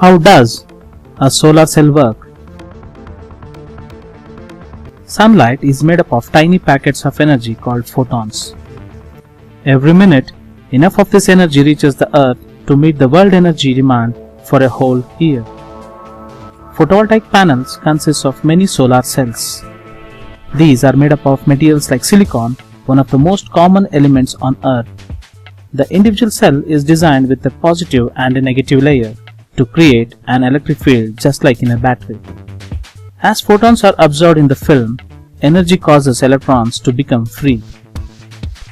How does a solar cell work? Sunlight is made up of tiny packets of energy called photons. Every minute, enough of this energy reaches the Earth to meet the world energy demand for a whole year. Photovoltaic panels consist of many solar cells. These are made up of materials like silicon, one of the most common elements on Earth. The individual cell is designed with a positive and a negative layer to create an electric field just like in a battery. As photons are absorbed in the film, energy causes electrons to become free.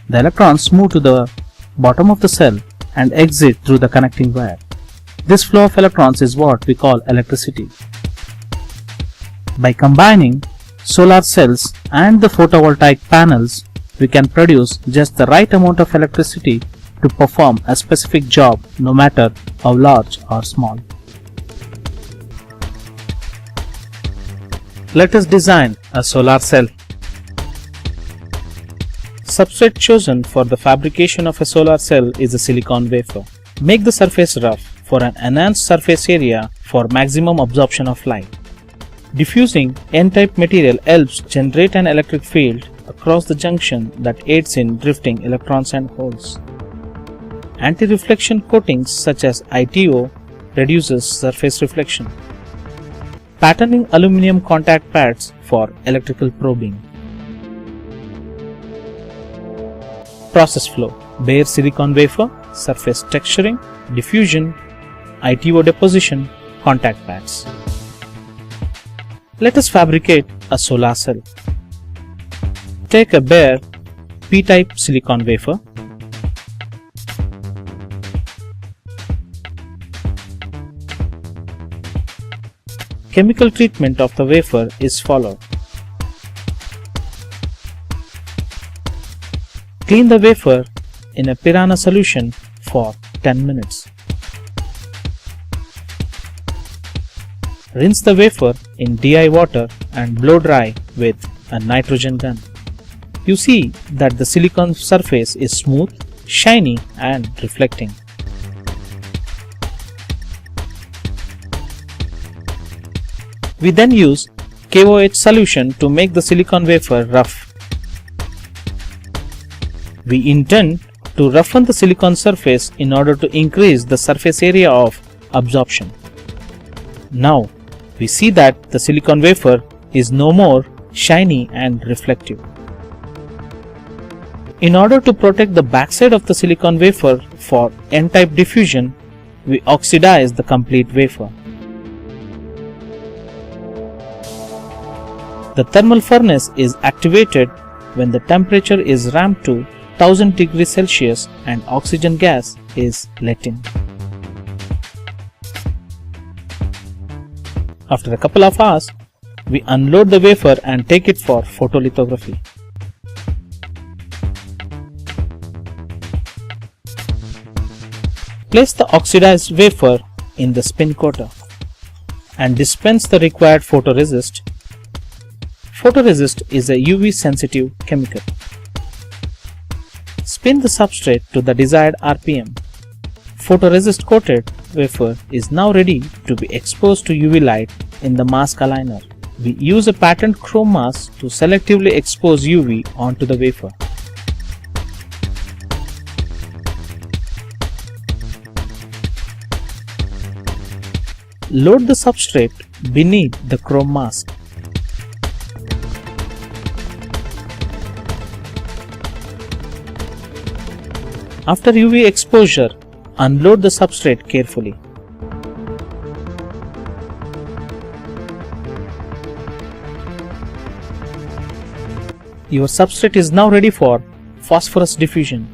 The electrons move to the bottom of the cell and exit through the connecting wire. This flow of electrons is what we call electricity. By combining solar cells and the photovoltaic panels, we can produce just the right amount of electricity to perform a specific job, no matter how large or small. Let us design a solar cell. Substrate chosen for the fabrication of a solar cell is a silicon wafer. Make the surface rough for an enhanced surface area for maximum absorption of light. Diffusing N-type material helps generate an electric field across the junction that aids in drifting electrons and holes. Anti-reflection coatings such as ITO reduces surface reflection. Patterning aluminum contact pads for electrical probing. Process flow: bare silicon wafer, surface texturing, diffusion, ITO deposition, contact pads. Let us fabricate a solar cell. Take a bare P-type silicon wafer. Chemical treatment of the wafer is followed. Clean the wafer in a piranha solution for 10 minutes. Rinse the wafer in DI water and blow dry with a nitrogen gun. You see that the silicon surface is smooth, shiny and reflecting. We then use KOH solution to make the silicon wafer rough. We intend to roughen the silicon surface in order to increase the surface area of absorption. Now, we see that the silicon wafer is no more shiny and reflective. In order to protect the backside of the silicon wafer for N-type diffusion, we oxidize the complete wafer. The thermal furnace is activated when the temperature is ramped to 1000 degrees Celsius and oxygen gas is let in. After a couple of hours, we unload the wafer and take it for photolithography. Place the oxidized wafer in the spin coater and dispense the required photoresist. Photoresist is a UV sensitive chemical. Spin the substrate to the desired RPM. Photoresist coated wafer is now ready to be exposed to UV light in the mask aligner. We use a patent chrome mask to selectively expose UV onto the wafer. Load the substrate beneath the chrome mask. After UV exposure, unload the substrate carefully. Your substrate is now ready for phosphorus diffusion.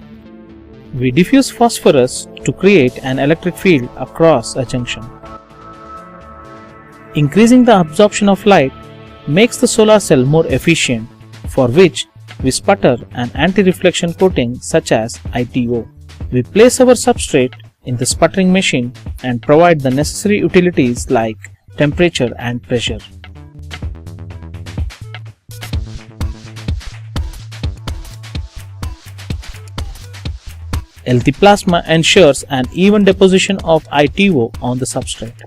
We diffuse phosphorus to create an electric field across a junction. Increasing the absorption of light makes the solar cell more efficient, for which we sputter an anti-reflection coating such as ITO. We place our substrate in the sputtering machine and provide the necessary utilities like temperature and pressure. Healthy plasma ensures an even deposition of ITO on the substrate.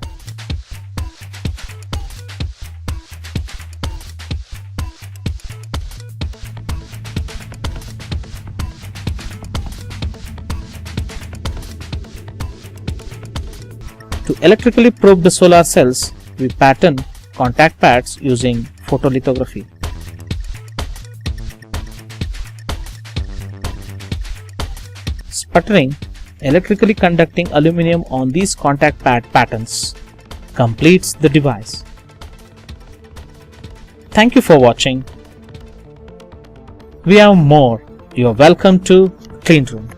To electrically probe the solar cells, we pattern contact pads using photolithography. Sputtering electrically conducting aluminum on these contact pad patterns completes the device. Thank you for watching. We have more. You are welcome to Clean Room.